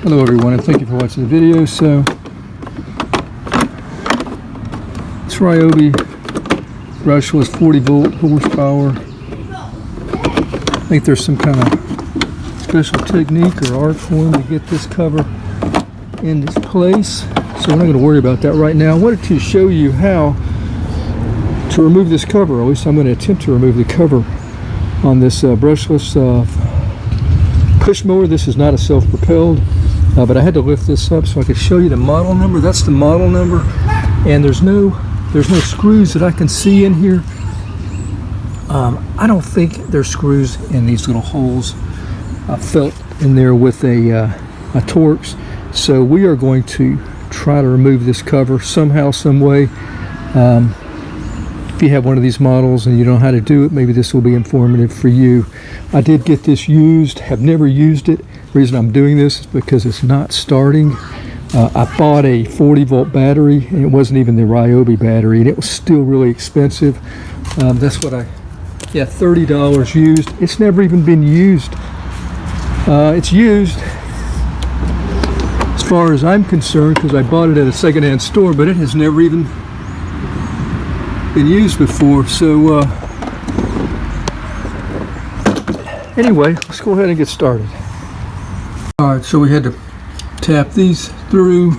Hello everyone, and thank you for watching the video. So it's Ryobi brushless 40 volt horsepower. I think there's some kind of special technique or art form to get this cover in this place, so we're not going to worry about that right now. I wanted to show you how to remove this cover, or at least I'm going to attempt to remove the cover on this brushless push mower. This is not a self-propelled, but I had to lift this up so I could show you the model number. That's the model number, and there's no screws that I can see in here. I don't think there's screws in these little holes. I felt in there with a Torx. So we are going to try to remove this cover somehow, some way. If you have one of these models and you don't know how to do it, maybe this will be informative for you. I did get this used, have never used it. The reason I'm doing this is because it's not starting. I bought a 40 volt battery, and it wasn't even the Ryobi battery, and it was still really expensive. That's what yeah, $30 used. It's never even been used. It's used as far as I'm concerned because I bought it at a secondhand store, but it has never even been used before. So anyway, let's go ahead and get started. All right, so we had to tap these through.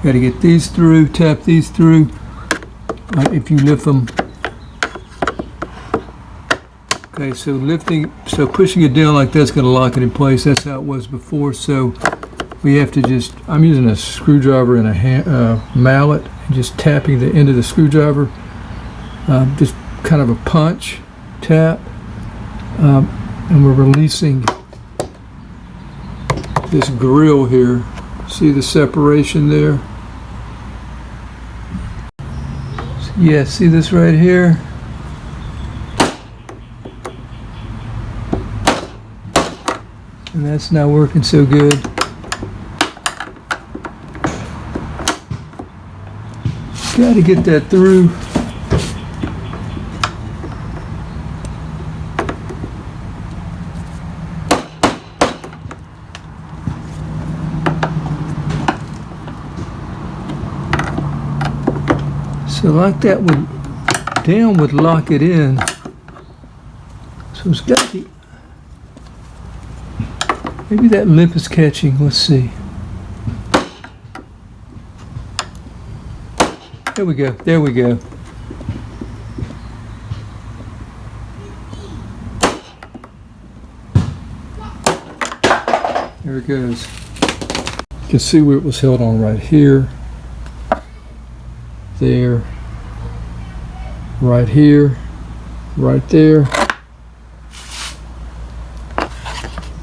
Got to get these through, tap these through. If you lift them. Okay, so pushing it down like that's going to lock it in place. That's how it was before. So we have to just, I'm using a screwdriver and a mallet, and just tapping the end of the screwdriver. Just kind of a punch, tap, and we're releasing this grill here. See the separation there? Yeah, see this right here? And that's not working so good. Got to get that through. So like that would lock it in. So it's got to be, maybe that lip is catching. Let's see. There we go. There we go. There it goes. You can see where it was held on right here. There. Right here. Right there.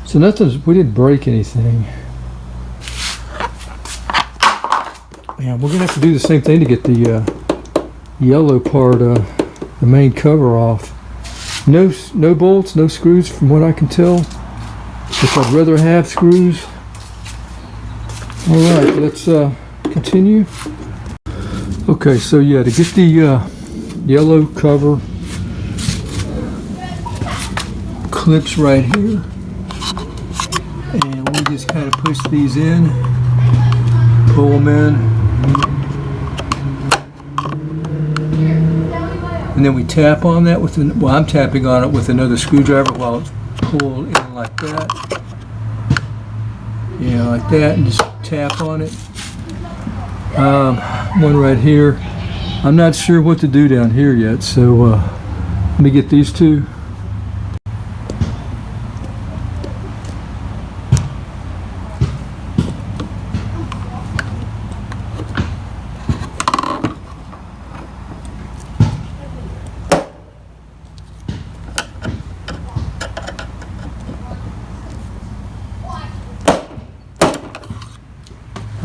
So we didn't break anything. Yeah, we're gonna have to do the same thing to get the yellow part, the main cover off. No bolts, no screws from what I can tell. If I'd rather have screws. All right, let's continue. Okay, so yeah, to get the yellow cover, clips right here. And we just kind of push these in, pull them in, and then we tap on that with well, I'm tapping on it with another screwdriver while it's pulled in like that. Yeah, like that, and just tap on it. One right here. I'm not sure what to do down here yet, so let me get these two.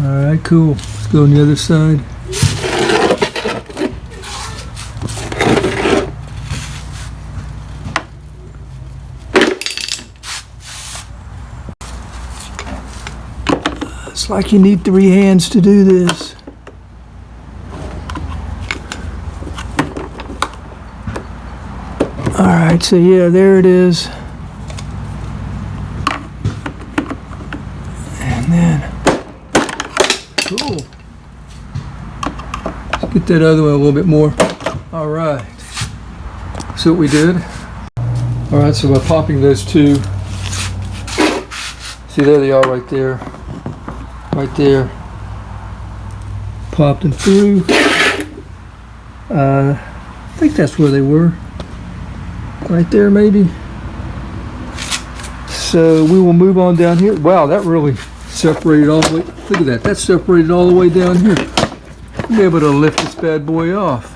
Alright, cool. Let's go on the other side. It's like you need 3 hands to do this. Alright, so yeah, there it is. Cool. Let's get that other one a little bit more. All right. See what we did? All right, so by popping those two, see there they are right there. Right there. Popped them through. I think that's where they were. Right there, maybe. So we will move on down here. Wow, that really separated all the way. Look at that. That separated all the way down here. We'll be able to lift this bad boy off.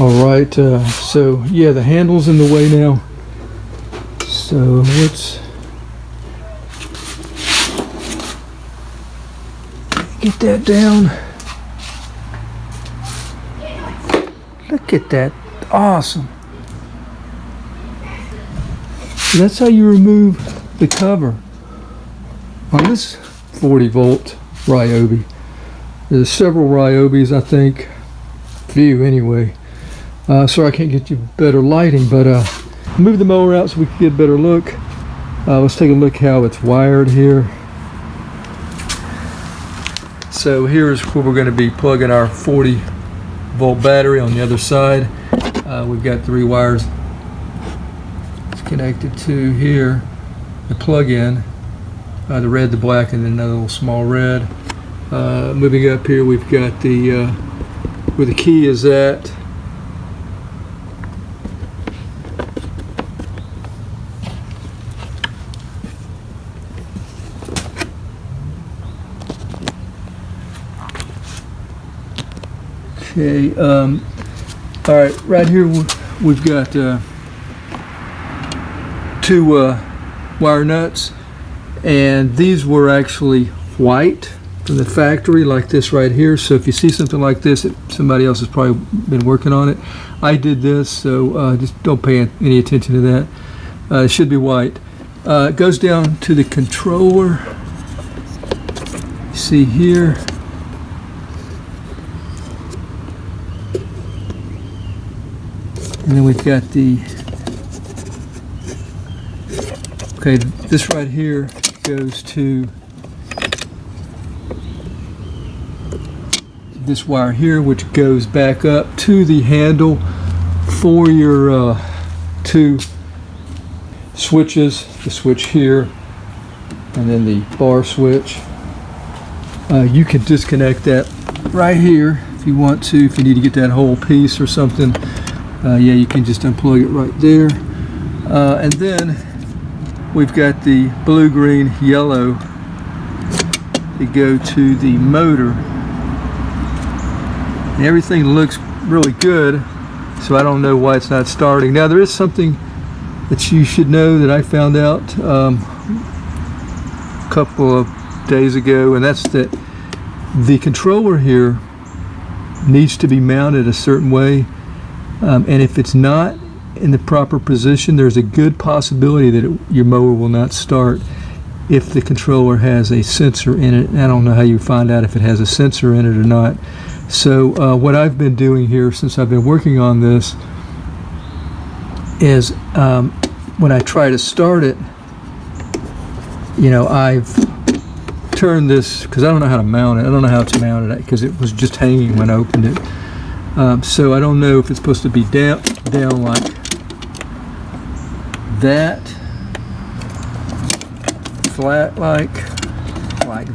All right. So yeah, the handle's in the way now. So let's get that down. Look at that. Awesome. So that's how you remove the cover on this 40 volt Ryobi. There's several Ryobis, I think. Few anyway. Sorry I can't get you better lighting, but move the mower out so we can get a better look. Let's take a look how it's wired here. So here's where we're going to be plugging our 40 volt battery on the other side. We've got 3 wires it's connected to here, the plug-in, the red, the black, and then another little small red. Moving up here, we've got the where the key is at. Okay, all right, right here we've got 2 wire nuts, and these were actually white from the factory, like this right here. So if you see something like this, somebody else has probably been working on it. I did this, so just don't pay any attention to that. It should be white. It goes down to the controller. You see here. And then we've got the, okay, this right here goes to this wire here, which goes back up to the handle for your 2 switches, the switch here, and then the bar switch. You can disconnect that right here if you want to, if you need to get that whole piece or something. Yeah, you can just unplug it right there. And then we've got the blue, green, yellow to go to the motor. And everything looks really good, so I don't know why it's not starting. Now there is something that you should know that I found out a couple of days ago, and that's that the controller here needs to be mounted a certain way. And if it's not in the proper position, there's a good possibility that your mower will not start if the controller has a sensor in it. I don't know how you find out if it has a sensor in it or not. So what I've been doing here since I've been working on this is when I try to start it, you know, I've turned this, because I don't know how to mount it. I don't know how it's mounted because it was just hanging when I opened it. So I don't know if it's supposed to be down like that, flat like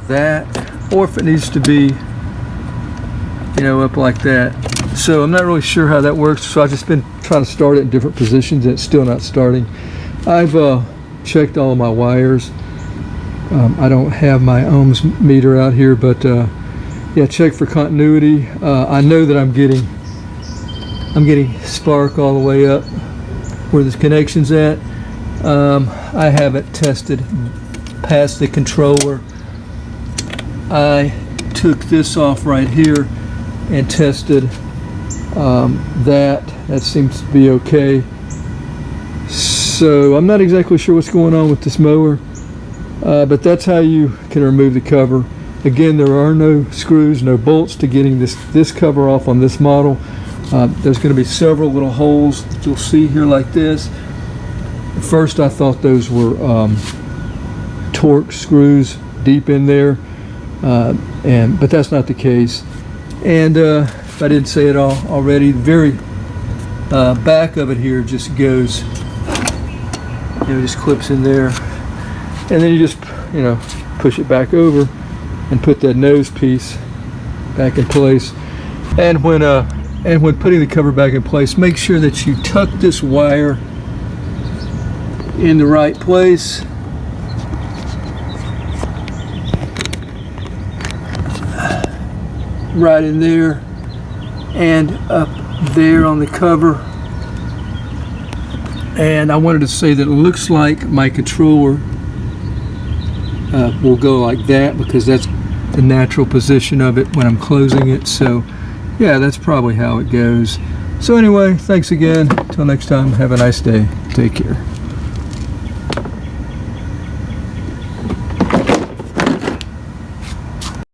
that, or if it needs to be, you know, up like that. So I'm not really sure how that works. So I've just been trying to start it in different positions, and it's still not starting. I've checked all of my wires. I don't have my ohms meter out here, but yeah, check for continuity. I know that I'm getting spark all the way up where this connection's at. I haven't tested past the controller. I took this off right here and tested that. That seems to be okay. So I'm not exactly sure what's going on with this mower, but that's how you can remove the cover. Again, there are no screws, no bolts to getting this cover off on this model. There's going to be several little holes that you'll see here like this. At first I thought those were Torx screws deep in there, but that's not the case. And if I didn't say it all already, the very back of it here just goes, just clips in there, and then you just push it back over and put that nose piece back in place. And when putting the cover back in place, make sure that you tuck this wire in the right place. Right in there and up there on the cover. And I wanted to say that it looks like my controller will go like that, because that's the natural position of it when I'm closing it. So yeah, that's probably how it goes. So anyway, thanks again. Till next time, have a nice day. Take care.